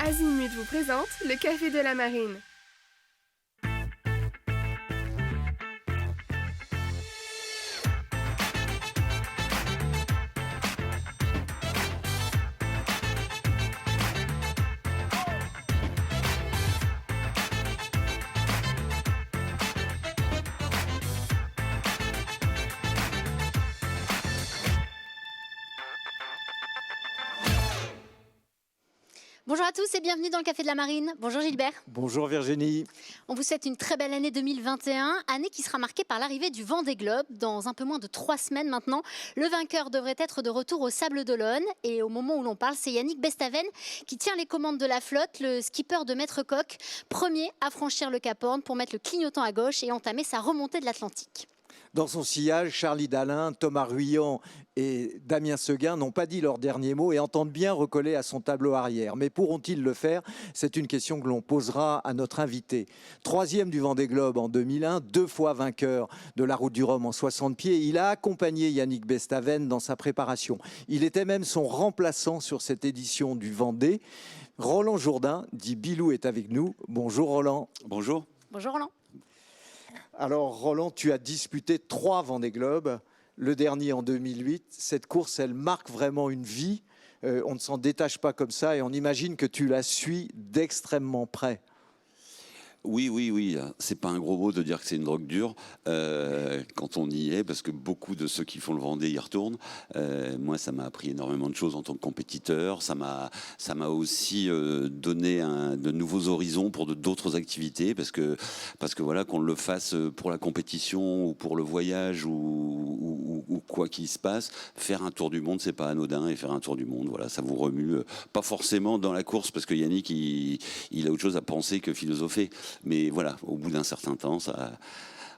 Azimut vous présente le Café de la Marine. Bonjour à tous et bienvenue dans le Café de la Marine. Bonjour Gilbert. Bonjour Virginie. On vous souhaite une très belle année 2021, année qui sera marquée par l'arrivée du Vendée Globe. Dans un peu moins de 3 semaines maintenant, le vainqueur devrait être de retour au Sables d'Olonne. Et au moment où l'on parle, c'est Yannick Bestaven qui tient les commandes de la flotte, le skipper de Maître Coq, premier à franchir le Cap Horn pour mettre le clignotant à gauche et entamer sa remontée de l'Atlantique. Dans son sillage, Charlie Dalin, Thomas Ruyant et Damien Seguin n'ont pas dit leur dernier mot et entendent bien recoller à son tableau arrière. Mais pourront-ils le faire? C'est une question que l'on posera à notre invité. 3e du Vendée Globe en 2001, 2 fois vainqueur de la Route du Rhum en 60 pieds. Il a accompagné Yannick Bestaven dans sa préparation. Il était même son remplaçant sur cette édition du Vendée. Roland Jourdain, dit Bilou, est avec nous. Bonjour Roland. Bonjour. Bonjour Roland. Alors Roland, tu as disputé 3 Vendée Globe, le dernier en 2008. Cette course, elle marque vraiment une vie. On ne s'en détache pas comme ça et on imagine que tu la suis d'extrêmement près. Oui. C'est pas un gros mot de dire que c'est une drogue dure quand on y est, parce que beaucoup de ceux qui font le Vendée y retournent. Moi, ça m'a appris énormément de choses en tant que compétiteur. Ça m'a aussi donné de nouveaux horizons pour d'autres activités, parce que voilà, qu'on le fasse pour la compétition ou pour le voyage ou quoi qu'il se passe, faire un tour du monde, c'est pas anodin. Et faire un tour du monde, voilà, ça vous remue. Pas forcément dans la course, parce que Yannick, il a autre chose à penser que philosopher. Mais voilà, au bout d'un certain temps,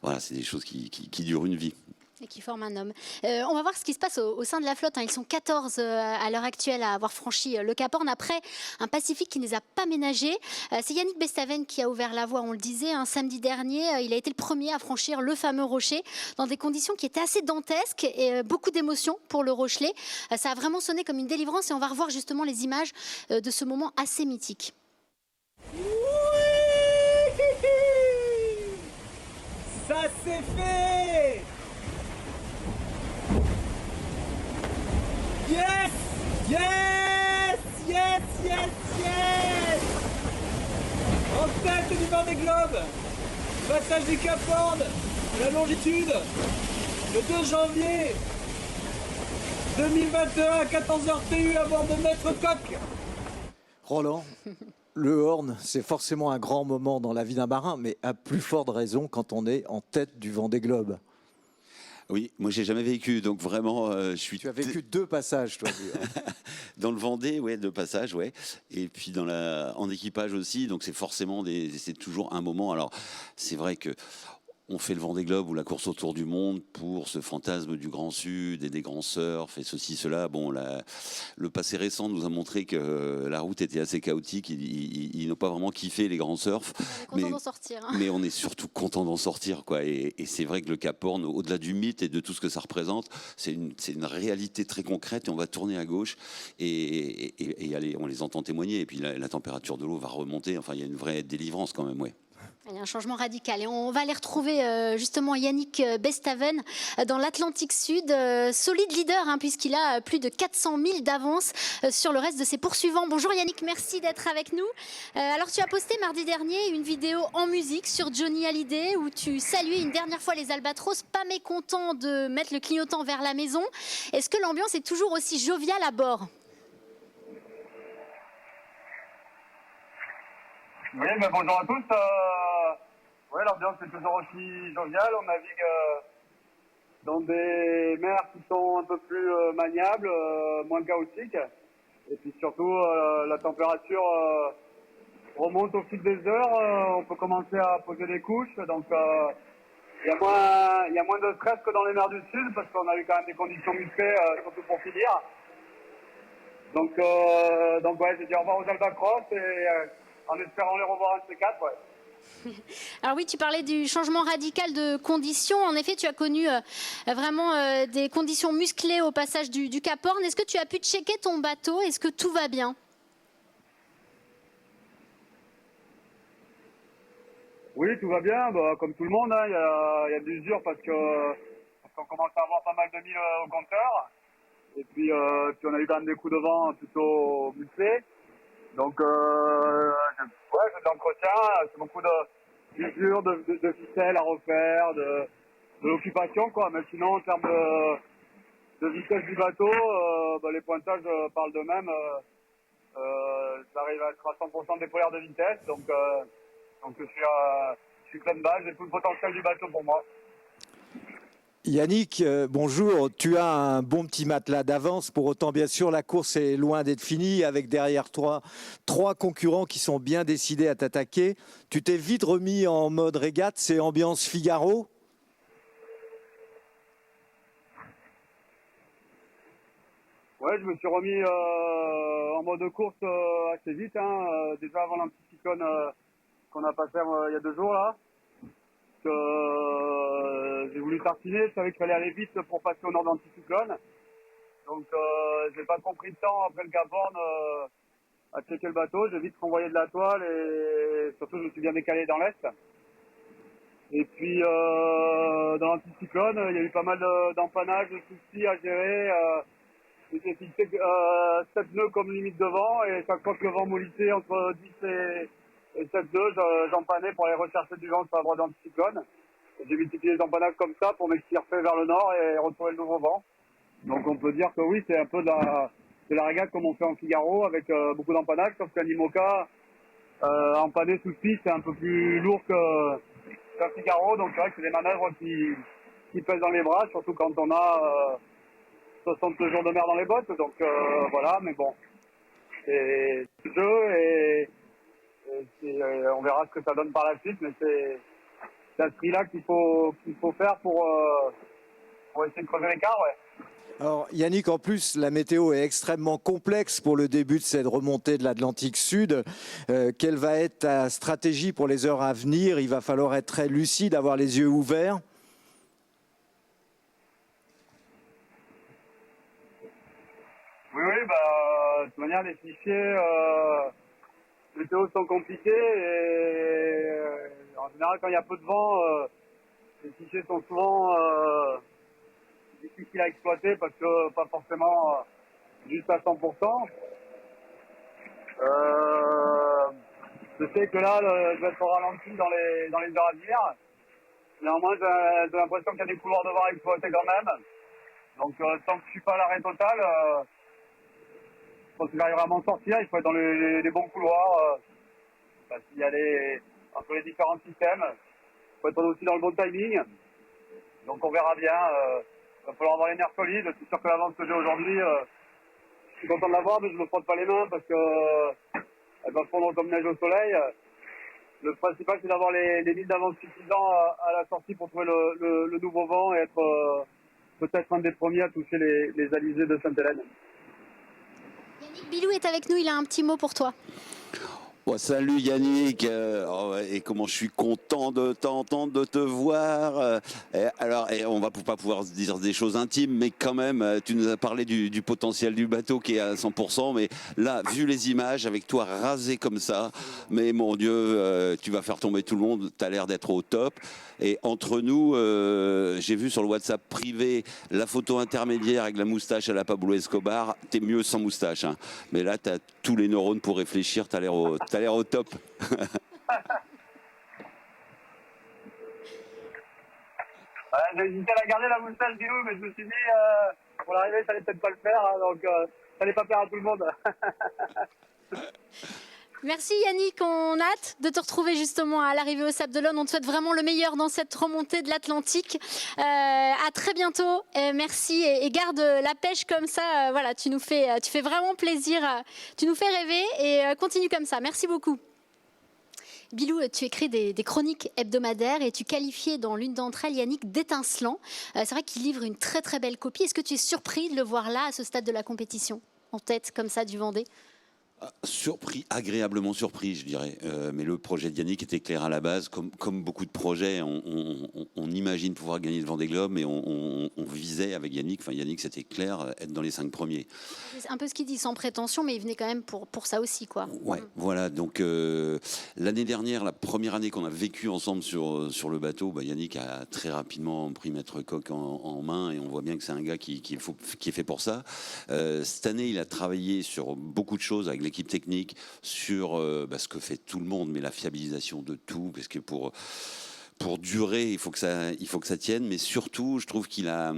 voilà, c'est des choses qui durent une vie. Et qui forment un homme. On va voir ce qui se passe au sein de la flotte. Ils sont 14 à l'heure actuelle à avoir franchi le Cap Horn après un Pacifique qui ne les a pas ménagés. C'est Yannick Bestaven qui a ouvert la voie, on le disait, un samedi dernier. Il a été le premier à franchir le fameux rocher dans des conditions qui étaient assez dantesques et beaucoup d'émotions pour le Rochelet. Ça a vraiment sonné comme une délivrance et on va revoir justement les images de ce moment assez mythique. Ça c'est fait! Yes! Yes! Yes! Yes! Yes! En tête du Vendée Globe, passage du Cap Horn, la longitude, le 2 janvier 2021 à 14h TU à bord de Maître Coq. Roland, le Horn, c'est forcément un grand moment dans la vie d'un marin, mais à plus forte raison quand on est en tête du Vendée Globe. Oui, moi j'ai jamais vécu, donc vraiment, je suis. Tu as vécu 2 passages, toi. Dans le Vendée, ouais, 2 passages, ouais. Et puis en équipage aussi, donc c'est forcément c'est toujours un moment. Alors, c'est vrai que on fait le Vendée Globe ou la course autour du monde pour ce fantasme du Grand Sud et des grands surfs et ceci, cela. Bon, le passé récent nous a montré que la route était assez chaotique. Ils n'ont pas vraiment kiffé les grands surfs. On est content d'en sortir. Mais on est surtout content d'en sortir, quoi. Et c'est vrai que le Cap Horn, au-delà du mythe et de tout ce que ça représente, c'est une réalité très concrète. Et on va tourner à gauche et allez, on les entend témoigner. Et puis la température de l'eau va remonter. Enfin, il y a une vraie délivrance quand même, ouais. Il y a un changement radical et on va aller retrouver justement Yannick Bestaven dans l'Atlantique Sud, solide leader puisqu'il a plus de 400 000 d'avance sur le reste de ses poursuivants. Bonjour Yannick, merci d'être avec nous. Alors tu as posté mardi dernier une vidéo en musique sur Johnny Hallyday où tu saluais une dernière fois les Albatros, pas mécontent de mettre le clignotant vers la maison. Est-ce que l'ambiance est toujours aussi joviale à bord ? Oui, mais bonjour à tous. Ouais, l'ambiance est toujours aussi joviale. On navigue dans des mers qui sont un peu plus maniables, moins chaotiques. Et puis surtout, la température remonte au fil des heures. On peut commencer à poser des couches. Donc, il y a moins de stress que dans les mers du Sud parce qu'on a eu quand même des conditions musclées, surtout pour finir. Donc ouais, j'ai dit au revoir aux Albatros et en espérant les revoir un de ces 4, ouais. Alors oui, tu parlais du changement radical de conditions. En effet, tu as connu vraiment des conditions musclées au passage du Cap Horn. Est-ce que tu as pu checker ton bateau? Est-ce que tout va bien? Oui, tout va bien, bah, comme tout le monde, hein, il y a de l'usure parce qu'on commence à avoir pas mal de milles au compteur. Et puis on a eu quand même des coups de vent plutôt musclés. Donc, ouais, c'est de l'entretien, c'est beaucoup d'usure, de ficelles à refaire, de l'occupation, quoi. Mais sinon, en termes de vitesse du bateau, bah, les pointages parlent d'eux-mêmes. Ça arrive à être à 100% déployeur de vitesse, donc je suis plein de balle, j'ai tout le potentiel du bateau pour moi. Yannick, bonjour. Tu as un bon petit matelas d'avance. Pour autant, bien sûr, la course est loin d'être finie avec derrière toi 3 concurrents qui sont bien décidés à t'attaquer. Tu t'es vite remis en mode régate, c'est ambiance Figaro? Ouais, je me suis remis en mode course assez vite, hein, déjà avant l'anticyclone qu'on a passé il y a 2 jours là. J'ai voulu tartiner, je savais qu'il fallait aller vite pour passer au nord de l'anticyclone. Donc j'ai pas trop pris de temps après le Cap Horn à checker le bateau, j'ai vite renvoyé de la toile et surtout je me suis bien décalé dans l'est. Et puis dans l'anticyclone, il y a eu pas mal d'empannage, de soucis à gérer. J'ai fixé 7 nœuds comme limite de vent et chaque fois que le vent mollissait entre 10 et 7 nœuds, j'empannais pour aller rechercher du vent sur la droite d'anticyclone. J'ai multiplié les empannages comme ça pour m'extirper vers le nord et retrouver le nouveau vent. Donc on peut dire que oui, c'est un peu de la régate comme on fait en Figaro avec beaucoup d'empannage, sauf qu'un IMOCA empanné sous piste c'est un peu plus lourd qu'un Figaro, donc c'est vrai que c'est des manœuvres qui pèsent dans les bras, surtout quand on a 60 jours de mer dans les bottes, donc voilà, mais bon, c'est le jeu et on verra ce que ça donne par la suite, mais c'est à ce prix-là qu'il faut faire pour essayer de creuser l'écart, ouais. Alors Yannick, en plus, la météo est extrêmement complexe pour le début de cette remontée de l'Atlantique Sud. Quelle va être ta stratégie pour les heures à venir? Il va falloir être très lucide, avoir les yeux ouverts. Oui, bah, de toute manière, les fichiers météo sont compliqués et en général, quand il y a peu de vent, les fichiers sont souvent difficiles à exploiter parce que pas forcément juste à 100%. Je sais que là, je vais être au ralenti dans les heures à venir. Néanmoins, j'ai l'impression qu'il y a des couloirs de vent à exploiter quand même. Donc, tant que je suis pas à l'arrêt total, quand il arrivera à m'en sortir, il faut être dans les bons couloirs, parce qu'il y a entre les différents systèmes. Il faut être aussi dans le bon timing. Donc on verra bien. Il va falloir avoir les nerfs solides. Je suis sûr que l'avance que j'ai aujourd'hui, je suis content de l'avoir, mais je ne me frotte pas les mains parce qu'elle va fondre comme neige au soleil. Le principal, c'est d'avoir les milles d'avance suffisants à la sortie pour trouver le nouveau vent et être peut-être un des premiers à toucher les alizés de Sainte-Hélène. Yannick Bilou est avec nous, il a un petit mot pour toi. Bon, salut Yannick, et comment je suis content de t'entendre, de te voir. Alors, on va pas pouvoir se dire des choses intimes, mais quand même, tu nous as parlé du potentiel du bateau qui est à 100%, mais là, vu les images, avec toi rasé comme ça, mais mon Dieu, tu vas faire tomber tout le monde, tu as l'air d'être au top. Et entre nous, j'ai vu sur le WhatsApp privé la photo intermédiaire avec la moustache à la Pablo Escobar. T'es mieux sans moustache, hein. Mais là, t'as tous les neurones pour réfléchir. T'as l'air au top. J'ai hésité à la garder la moustache, Bilou, mais je me suis dit, pour l'arrivée, ça allait peut-être pas le faire, hein, donc ça allait pas plaire à tout le monde. Merci Yannick, on a hâte de te retrouver justement à l'arrivée au Sable d'Olonne. On te souhaite vraiment le meilleur dans cette remontée de l'Atlantique. À très bientôt, merci et garde la pêche comme ça. Voilà, tu fais vraiment plaisir, tu nous fais rêver et continue comme ça. Merci beaucoup. Bilou, tu écris des chroniques hebdomadaires et tu qualifiais dans l'une d'entre elles Yannick d'étincelant. C'est vrai qu'il livre une très très belle copie. Est-ce que tu es surpris de le voir là, à ce stade de la compétition, en tête comme ça du Vendée ? Surpris, agréablement surpris, je dirais. Mais le projet de Yannick était clair à la base. Comme beaucoup de projets, on imagine pouvoir gagner le Vendée Globe, mais on visait avec Yannick. Enfin, Yannick, c'était clair, être dans les 5 premiers. C'est un peu ce qu'il dit, sans prétention, mais il venait quand même pour ça aussi, quoi. Ouais, voilà. Donc l'année dernière, la première année qu'on a vécu ensemble sur le bateau, Yannick a très rapidement pris Maître Coq en main, et on voit bien que c'est un gars qui est fait pour ça. Cette année, il a travaillé sur beaucoup de choses avec l'équipe technique, sur ce que fait tout le monde, mais la fiabilisation de tout, parce que pour durer, il faut que ça tienne, mais surtout, je trouve qu'il a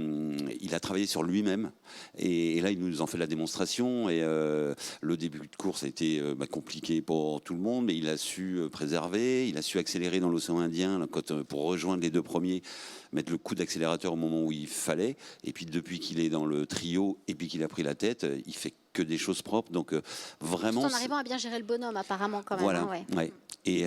travaillé sur lui-même, et là, il nous en fait la démonstration, et le début de course a été compliqué pour tout le monde, mais il a su préserver, il a su accélérer dans l'océan Indien, là, pour rejoindre les 2 premiers, mettre le coup d'accélérateur au moment où il fallait, et puis depuis qu'il est dans le trio, et puis qu'il a pris la tête, il fait que des choses propres, donc vraiment... Tout en arrivant à bien gérer le bonhomme, apparemment, quand même. Voilà, hein, ouais. ouais. Et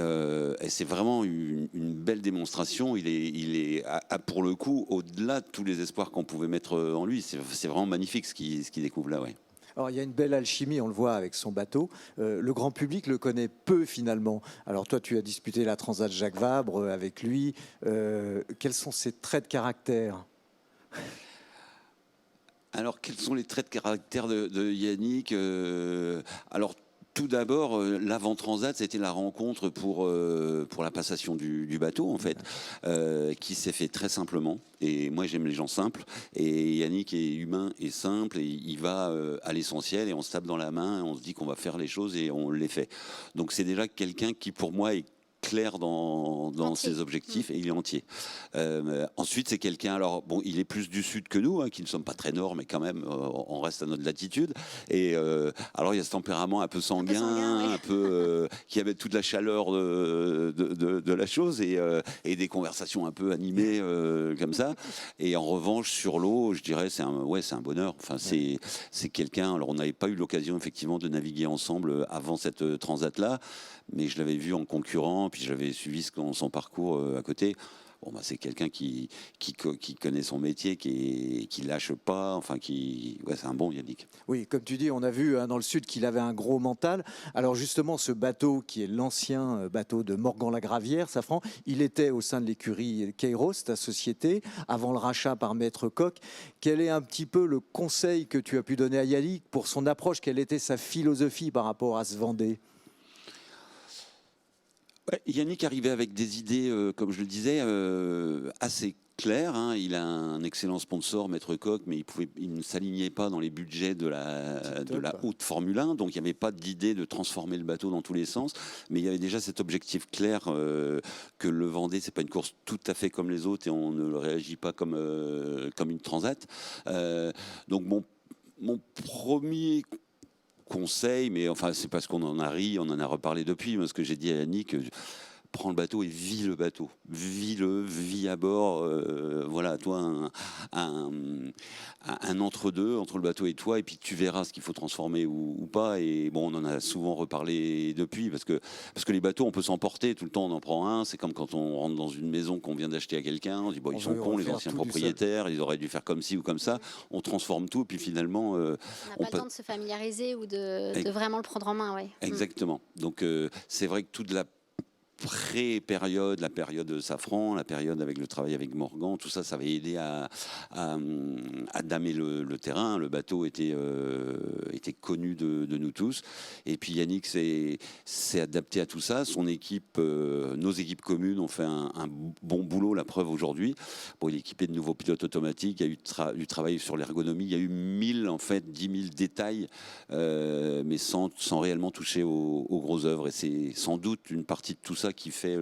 c'est vraiment une belle démonstration. Il est pour le coup, au-delà de tous les espoirs qu'on pouvait mettre en lui. C'est vraiment magnifique ce qu'il découvre là, ouais. Alors, il y a une belle alchimie, on le voit avec son bateau. Le grand public le connaît peu finalement. Alors toi, tu as disputé la Transat Jacques Vabre avec lui. Quels sont ses traits de caractère ? Alors, quels sont les traits de caractère de Yannick ? Alors, tout d'abord, l'avant-transat, c'était la rencontre pour la passation du bateau, en fait, qui s'est fait très simplement. Et moi, j'aime les gens simples. Et Yannick est humain et simple. Et il va à l'essentiel. Et on se tape dans la main. Et on se dit qu'on va faire les choses et on les fait. Donc, c'est déjà quelqu'un qui, pour moi, est clair dans ses objectifs, et il est entier. Ensuite, c'est quelqu'un, alors bon, il est plus du sud que nous, qui ne sommes pas très nord, mais quand même, on reste à notre latitude. Et alors, il y a ce tempérament un peu sanguin, un peu qui avait toute la chaleur de la chose, et des conversations un peu animées comme ça. Et en revanche, sur l'eau, je dirais, c'est un bonheur. Enfin, c'est quelqu'un. Alors, on n'avait pas eu l'occasion effectivement de naviguer ensemble avant cette transat-là, mais je l'avais vu en concurrent, puis j'avais suivi son parcours à côté. Bon, c'est quelqu'un qui connaît son métier, qui lâche pas, enfin c'est un bon Yannick. Oui, comme tu dis, on a vu dans le sud qu'il avait un gros mental. Alors justement, ce bateau qui est l'ancien bateau de Morgan-la-Gravière, Safran, il était au sein de l'écurie Kairos, ta société, avant le rachat par Maître Coq. Quel est un petit peu le conseil que tu as pu donner à Yannick pour son approche? Quelle était sa philosophie par rapport à ce Vendée? Yannick arrivait avec des idées, comme je le disais, assez claires. Il a un excellent sponsor, Maître Coq, mais il ne s'alignait pas dans les budgets de la haute Formule 1. Donc il n'y avait pas d'idée de transformer le bateau dans tous les sens. Mais il y avait déjà cet objectif clair que le Vendée, c'est pas une course tout à fait comme les autres, et on ne réagit pas comme une transat. Donc mon premier conseil, mais enfin c'est parce qu'on en a ri, on en a reparlé depuis, mais ce que j'ai dit à Yannick, prends le bateau et vis le bateau, vis à bord, voilà, toi un entre-deux entre le bateau et toi, et puis tu verras ce qu'il faut transformer ou pas. Et bon, on en a souvent reparlé depuis, parce que les bateaux, on peut s'emporter tout le temps, on en prend un. C'est comme quand on rentre dans une maison qu'on vient d'acheter à quelqu'un, on dit bon, ils sont cons, les anciens propriétaires, ils auraient dû faire comme ci ou comme ça. On transforme tout, et puis finalement on n'a pas le temps de se familiariser ou de vraiment le prendre en main. Ouais. Exactement. Donc c'est vrai que toute la pré-période, la période Safran, la période avec le travail avec Morgan, tout ça, ça avait aidé à damer le terrain. Le bateau était connu de nous tous. Et puis Yannick s'est adapté à tout ça. Son équipe, nos équipes communes ont fait un bon boulot, la preuve aujourd'hui. Bon, il est équipé de nouveaux pilotes automatiques, il y a eu du travail sur l'ergonomie, il y a eu 10 000 détails, mais sans réellement toucher aux grosses œuvres. Et c'est sans doute une partie de tout ça qui fait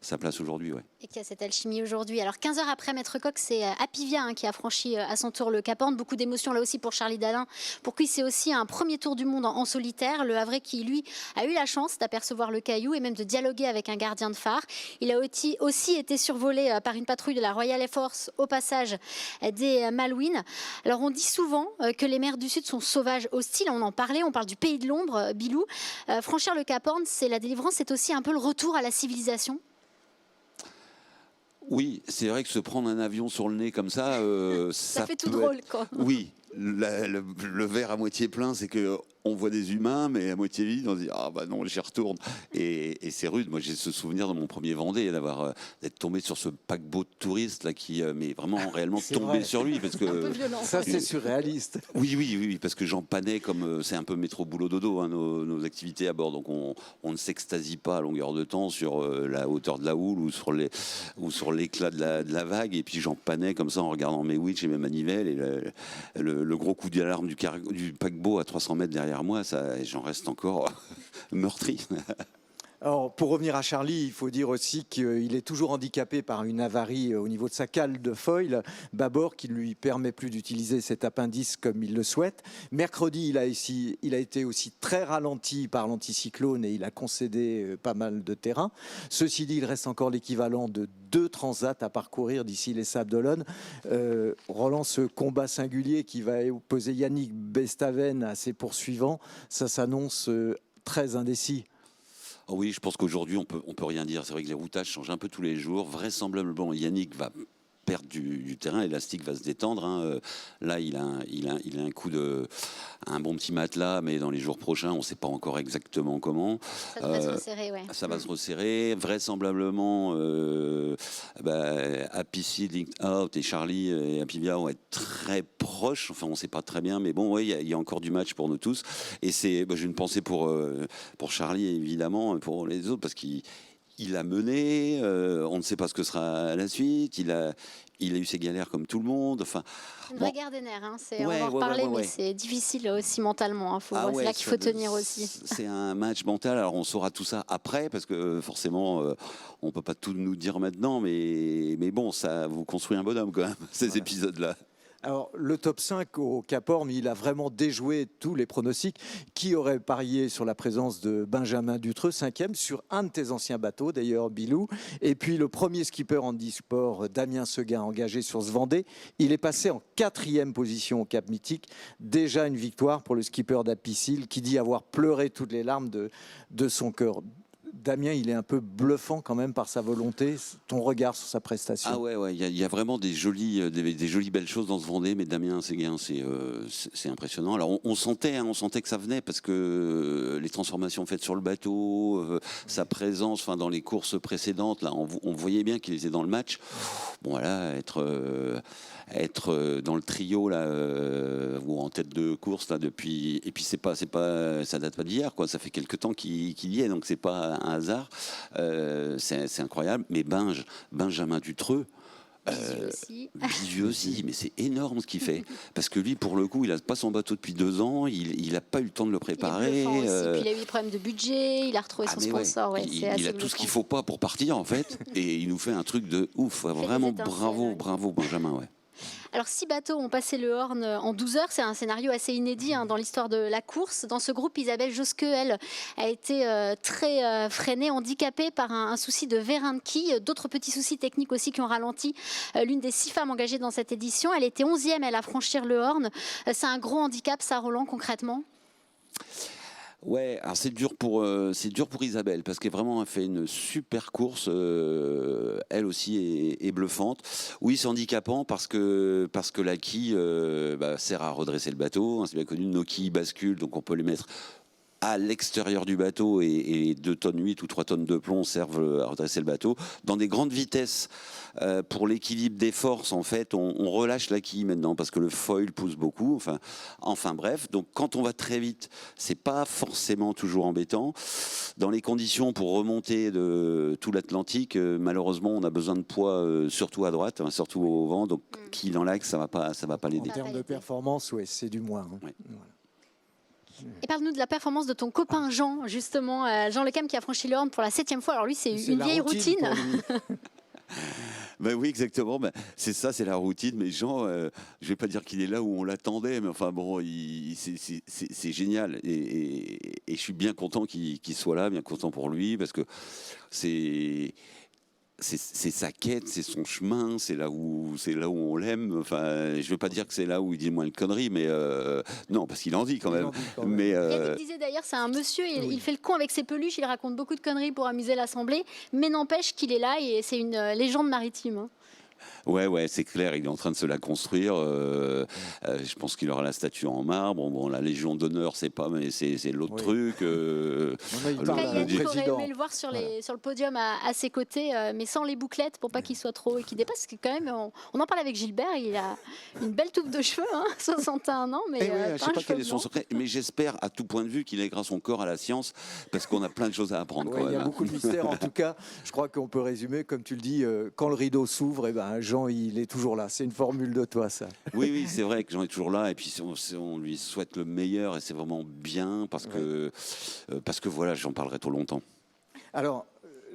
sa place aujourd'hui. Ouais. Et qui a cette alchimie aujourd'hui. Alors 15 heures après Maître Coq, c'est Apivia qui a franchi à son tour le Cap Horn. Beaucoup d'émotions là aussi pour Charlie Dalin, pour qui c'est aussi un premier tour du monde en solitaire. Le Havrais qui, lui, a eu la chance d'apercevoir le caillou et même de dialoguer avec un gardien de phare. Il a aussi été survolé par une patrouille de la Royal Air Force au passage des Malouines. Alors on dit souvent que les mers du Sud sont sauvages, hostiles. On en parlait, on parle du pays de l'ombre, Bilou. Franchir le Cap Horn, c'est la délivrance, c'est aussi un peu le retour à la civilisation. Oui, c'est vrai que se prendre un avion sur le nez comme ça, ça fait tout drôle, quoi. Oui, le verre à moitié plein, c'est que on voit des humains, mais à moitié vide, on se dit ah bah non, j'y retourne. Et c'est rude. Moi, j'ai ce souvenir de mon premier Vendée, d'être tombé sur ce paquebot de touristes là qui, mais vraiment réellement tombé sur lui parce Un peu que violent. Ça, c'est surréaliste. oui, parce que j'en panais comme c'est un peu métro boulot dodo, hein, nos activités à bord. Donc on ne s'extasie pas à longueur de temps sur la hauteur de la houle ou sur l'éclat de la vague. Et puis j'en panais comme ça en regardant mes winches et mes manivelles et le gros coup d'alarme du paquebot à 300 mètres derrière moi, ça, j'en reste encore meurtri. Alors, pour revenir à Charlie, il faut dire aussi qu'il est toujours handicapé par une avarie au niveau de sa cale de foil bâbord qui ne lui permet plus d'utiliser cet appendice comme il le souhaite. Mercredi, il a été aussi très ralenti par l'anticyclone et il a concédé pas mal de terrain. Ceci dit, il reste encore l'équivalent de 2 transats à parcourir d'ici les Sables d'Olonne. Roland, ce combat singulier qui va opposer Yannick Bestaven à ses poursuivants, ça s'annonce très indécis. Oh oui, je pense qu'aujourd'hui, on peut rien dire. C'est vrai que les routages changent un peu tous les jours. Vraisemblablement, Yannick va perdre du terrain, l'élastique va se détendre. Hein. Là, il a un coup un bon petit matelas, mais dans les jours prochains, on ne sait pas encore exactement comment. Ça devrait se resserrer, ouais. Ça va se resserrer. Vraisemblablement, Happy Seed, Link Out et Charlie et Happy Via vont être très proches. Enfin, on ne sait pas très bien, mais bon, ouais, il y a encore du match pour nous tous. Et j'ai une pensée pour Charlie, évidemment, pour les autres, parce qu'il a mené, on ne sait pas ce que sera la suite, il a eu ses galères comme tout le monde. Enfin, une vraie guerre des nerfs, hein. On va Ouais, en reparler, ouais. mais c'est difficile aussi mentalement. Hein. C'est là qu'il faut tenir aussi. C'est un match mental, alors on saura tout ça après, parce que forcément, on ne peut pas tout nous dire maintenant, mais bon, ça vous construit un bonhomme quand même, ces épisodes-là. Alors, le top 5 au Cap Horn, il a vraiment déjoué tous les pronostics. Qui aurait parié sur la présence de Benjamin Dutreux, 5e, sur un de tes anciens bateaux, d'ailleurs, Bilou. Et puis, le premier skipper handisport, Damien Seguin, engagé sur ce Vendée. Il est passé en 4e position au Cap Mythique. Déjà une victoire pour le skipper d'Apicil, qui dit avoir pleuré toutes les larmes de son cœur. Damien, il est un peu bluffant quand même par sa volonté. Ton regard sur sa prestation. Ah ouais, il y a vraiment des jolies belles choses dans ce Vendée, mais Damien Séguin, c'est impressionnant. Alors on sentait que ça venait parce que les transformations faites sur le bateau, sa présence, enfin dans les courses précédentes, là, on voyait bien qu'il était dans le match. Bon voilà, être dans le trio là ou en tête de course là depuis, et puis ça date pas d'hier quoi, ça fait quelques temps qu'il y est, donc c'est pas un hasard. C'est incroyable. Mais Benjamin Dutreux, Bizieux aussi, mais c'est énorme ce qu'il fait. Parce que lui, pour le coup, il n'a pas son bateau depuis 2 ans, il n'a pas eu le temps de le préparer. Il est bluffant aussi. Puis il a eu des problèmes de budget, il a retrouvé son sponsor. Ouais, il a tout ce qu'il ne faut pas pour partir, en fait, et il nous fait un truc de ouf. Vraiment, bravo, Benjamin. Ouais. Alors 6 bateaux ont passé le Horn en 12 heures, c'est un scénario assez inédit dans l'histoire de la course. Dans ce groupe, Isabelle Josque, elle, a été très freinée, handicapée par un souci de vérin de quille, d'autres petits soucis techniques aussi qui ont ralenti l'une des 6 femmes engagées dans cette édition. Elle était 11e, elle, à franchir le Horn. C'est un gros handicap, ça, Roland, concrètement? Ouais, alors c'est dur pour Isabelle parce qu'elle vraiment a fait une super course. Elle aussi est bluffante. Oui, c'est handicapant parce que la quille sert à redresser le bateau. C'est bien connu, nos quilles basculent, donc on peut les mettre à l'extérieur du bateau et 2 tonnes 8 ou 3 tonnes de plomb servent à redresser le bateau. Dans des grandes vitesses, pour l'équilibre des forces, en fait, on relâche la quille maintenant parce que le foil pousse beaucoup. Enfin bref, donc quand on va très vite, c'est pas forcément toujours embêtant. Dans les conditions pour remonter de tout l'Atlantique, malheureusement, on a besoin de poids, surtout à droite, surtout au vent. Donc quille dans l'axe, ça va pas l'aider. En termes de performance, ouais, c'est du moins. Hein. Ouais. Voilà. Et parle-nous de la performance de ton copain Jean, justement, Jean Lecam, qui a franchi le Horn pour la 7e fois. Alors lui, c'est une vieille routine. Ben oui, exactement. Ben, c'est ça, c'est la routine. Mais Jean, je vais pas dire qu'il est là où on l'attendait, mais enfin bon, c'est génial. Et je suis bien content qu'il soit là, bien content pour lui, parce que c'est sa quête, c'est son chemin, c'est là où on l'aime. Enfin, je veux pas dire que c'est là où il dit le moins de conneries, mais non, parce qu'il en dit quand même. Mais Yannick disait d'ailleurs, c'est un monsieur, il fait le con avec ses peluches, il raconte beaucoup de conneries pour amuser l'Assemblée, mais n'empêche qu'il est là et c'est une légende maritime. Hein. Ouais, c'est clair, il est en train de se la construire. je pense qu'il aura la statue en marbre. Bon, la Légion d'honneur, c'est pas, mais c'est l'autre truc. Il En tout parle cas, à Yannick aurait président. aimé le voir sur le podium à ses côtés, mais sans les bouclettes pour pas qu'il soit trop et qu'il dépasse. Parce que quand même, on en parle avec Gilbert, il a une belle touffe de cheveux, 61 ans, mais Je ne sais pas quel est son blond. secret, mais j'espère à tout point de vue qu'il lèguera son corps à la science, parce qu'on a plein de choses à apprendre. Ouais, quand il y a même, hein. beaucoup de mystères. En tout cas, je crois qu'on peut résumer, comme tu le dis, quand le rideau s'ouvre, Jean, il est toujours là. C'est une formule de toi, ça. Oui, c'est vrai que Jean est toujours là, et puis on lui souhaite le meilleur, et c'est vraiment bien, parce que voilà, j'en parlerai trop longtemps. Alors,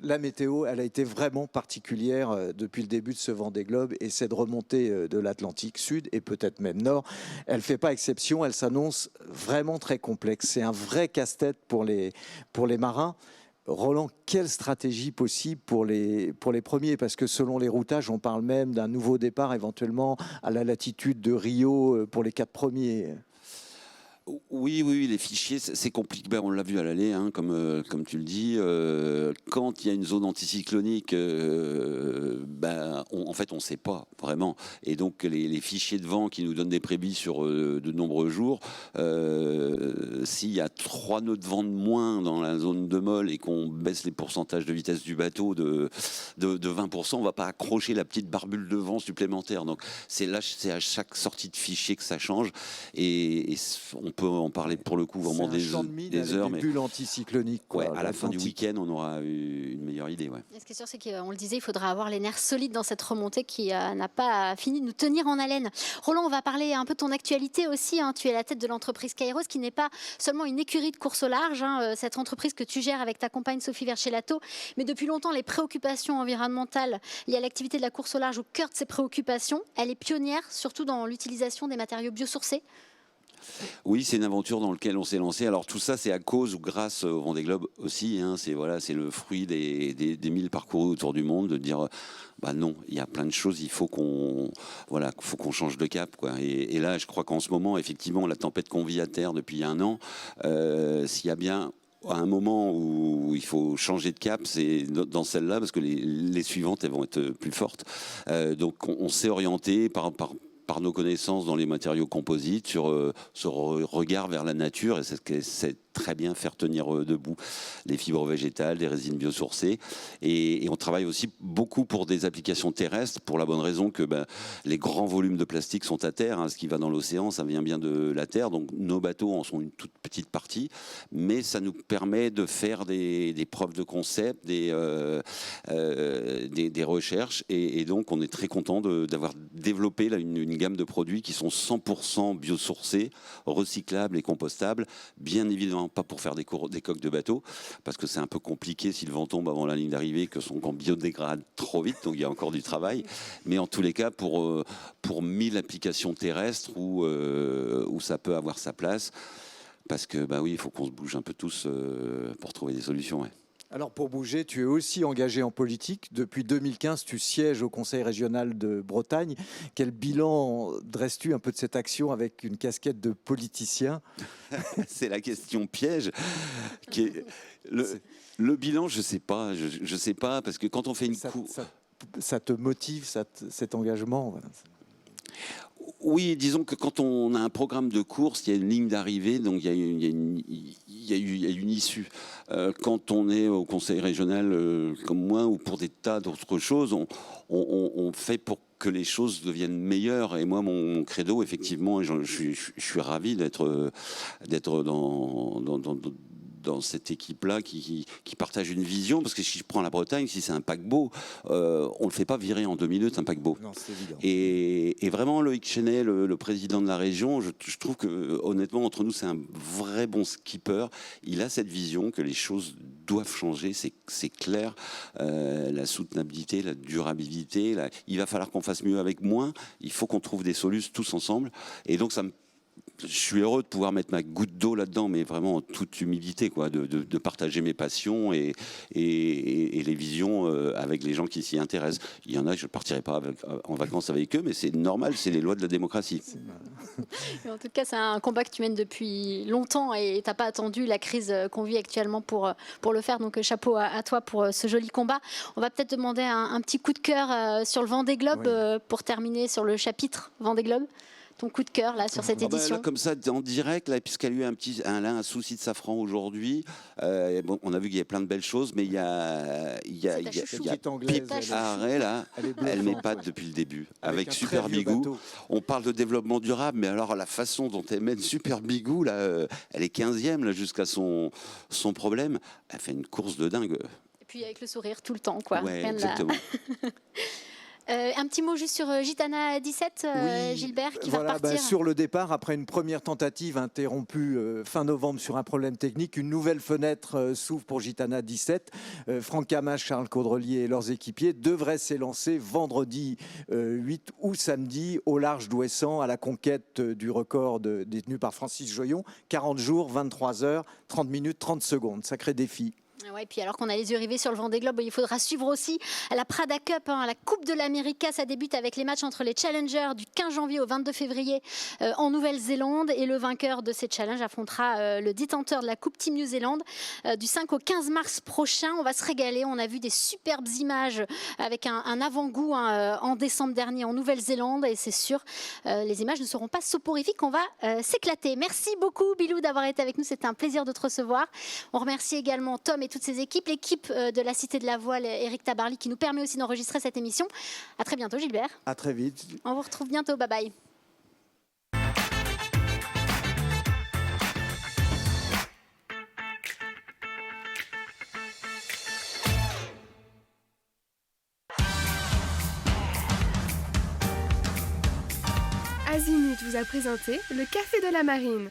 la météo, elle a été vraiment particulière depuis le début de ce Vendée Globe, et cette remontée de l'Atlantique Sud et peut-être même Nord, elle ne fait pas exception, elle s'annonce vraiment très complexe. C'est un vrai casse-tête pour les marins. Roland, quelle stratégie possible pour les premiers? Parce que selon les routages, on parle même d'un nouveau départ éventuellement à la latitude de Rio pour les 4 premiers. Oui, les fichiers, c'est compliqué. On l'a vu à l'aller, comme tu le dis. Quand il y a une zone anticyclonique, en fait, on ne sait pas vraiment. Et donc, les fichiers de vent qui nous donnent des prévis sur de nombreux jours, s'il y a 3 nœuds de vent de moins dans la zone de molle et qu'on baisse les pourcentages de vitesse du bateau de 20%, on ne va pas accrocher la petite barbule de vent supplémentaire. Donc, c'est à chaque sortie de fichier que ça change. Et on peut en parler pour le coup vraiment des heures. Des bulles anticycloniques. Ouais, à la fin du week-end, on aura une meilleure idée. Ouais. Ce qui est sûr, c'est qu'on le disait, il faudra avoir les nerfs solides dans cette remontée qui n'a pas fini de nous tenir en haleine. Roland, on va parler un peu de ton actualité aussi. Tu es à la tête de l'entreprise Kairos, qui n'est pas seulement une écurie de course au large, cette entreprise que tu gères avec ta compagne Sophie Verchelato, mais depuis longtemps, les préoccupations environnementales liées à l'activité de la course au large au cœur de ses préoccupations. Elle est pionnière, surtout dans l'utilisation des matériaux biosourcés. Oui, c'est une aventure dans laquelle on s'est lancé. Alors tout ça, c'est à cause ou grâce au Vendée Globe aussi. C'est le fruit des 1000 parcours autour du monde, de dire non, il y a plein de choses, il faut qu'on change de cap, quoi. Et là, je crois qu'en ce moment, effectivement, la tempête qu'on vit à terre depuis 1 an, s'il y a bien à un moment où il faut changer de cap, c'est dans celle-là, parce que les suivantes, elles vont être plus fortes. Donc on s'est orienté par nos connaissances dans les matériaux composites sur ce regard vers la nature, et c'est très bien faire tenir debout les fibres végétales, des résines biosourcées, et on travaille aussi beaucoup pour des applications terrestres, pour la bonne raison que les grands volumes de plastique sont à terre, ce qui va dans l'océan, ça vient bien de la terre, donc nos bateaux en sont une toute petite partie, mais ça nous permet de faire des preuves de concept, des recherches, et donc on est très content d'avoir développé là, une gamme de produits qui sont 100% biosourcés, recyclables et compostables, bien évidemment pas pour faire des coques de bateau, parce que c'est un peu compliqué si le vent tombe avant la ligne d'arrivée, que son camp biodégrade trop vite, donc il y a encore du travail. Mais en tous les cas, pour 1000 applications terrestres où ça peut avoir sa place, parce que il faut qu'on se bouge un peu tous pour trouver des solutions. Ouais. Alors pour bouger, tu es aussi engagé en politique. Depuis 2015, tu sièges au Conseil régional de Bretagne. Quel bilan dresses-tu un peu de cette action avec une casquette de politicien? C'est la question piège. Le bilan, je sais pas. Je sais pas, parce que quand on fait une course... Ça te motive, cet engagement? Oui, disons que quand on a un programme de course, il y a une ligne d'arrivée, donc il y a une issue. Quand on est au conseil régional comme moi, ou pour des tas d'autres choses, on fait pour que les choses deviennent meilleures. Et moi, mon credo, effectivement, je suis ravi d'être dans cette équipe-là qui partage une vision, parce que si je prends la Bretagne, si c'est un paquebot, on ne le fait pas virer en 2 minutes, un paquebot. Non, c'est évident. Et vraiment, Loïc Chenet, le président de la région, je trouve que, honnêtement, entre nous, c'est un vrai bon skipper. Il a cette vision que les choses doivent changer, c'est clair. La soutenabilité, la durabilité, il va falloir qu'on fasse mieux avec moins. Il faut qu'on trouve des solutions tous ensemble. Et donc, je suis heureux de pouvoir mettre ma goutte d'eau là-dedans, mais vraiment en toute humilité, quoi, de partager mes passions et les visions avec les gens qui s'y intéressent. Il y en a, je ne partirai pas en vacances avec eux, mais c'est normal, c'est les lois de la démocratie. En tout cas, c'est un combat que tu mènes depuis longtemps et tu n'as pas attendu la crise qu'on vit actuellement pour le faire. Donc chapeau à toi pour ce joli combat. On va peut-être demander un petit coup de cœur sur le Vendée Globe pour terminer sur le chapitre Vendée Globe. ton coup de cœur là, sur cette édition? Là, comme ça, en direct, là, puisqu'elle a eu un souci de safran aujourd'hui, bon, on a vu qu'il y a plein de belles choses, mais il y a Petite anglaise, Pip Arrêt, là, elle m'épate depuis le début. Avec Super Bigou, on parle de développement durable, mais alors la façon dont elle mène Super Bigou, là, elle est 15e là, jusqu'à son problème, elle fait une course de dingue. Et puis avec le sourire tout le temps, quoi. Ouais, exactement. Un petit mot juste sur Gitana 17, Oui, Gilbert, qui voilà, va repartir. sur le départ, après une première tentative interrompue fin novembre sur un problème technique, une nouvelle fenêtre s'ouvre pour Gitana 17. Franck Camache, Charles Caudrelier et leurs équipiers devraient s'élancer vendredi 8 ou samedi au large d'Ouessant à la conquête du record détenu par Francis Joyon. 40 jours, 23 heures, 30 minutes, 30 secondes. Sacré défi. Ouais, puis alors qu'on a les yeux rivés sur le Vendée Globe, il faudra suivre aussi la Prada Cup, la Coupe de l'América. Ça débute avec les matchs entre les challengers du 15 janvier au 22 février en Nouvelle-Zélande. Et le vainqueur de ces challenges affrontera le détenteur de la Coupe Team New Zealand du 5 au 15 mars prochain. On va se régaler. On a vu des superbes images avec un avant-goût en décembre dernier en Nouvelle-Zélande. Et c'est sûr, les images ne seront pas soporifiques. On va s'éclater. Merci beaucoup, Bilou, d'avoir été avec nous. C'était un plaisir de te recevoir. On remercie également Tom et toutes ses équipes, l'équipe de la Cité de la Voile, Eric Tabarly, qui nous permet aussi d'enregistrer cette émission. À très bientôt, Gilbert. À très vite. On vous retrouve bientôt. Bye bye. Azimut vous a présenté le Café de la Marine.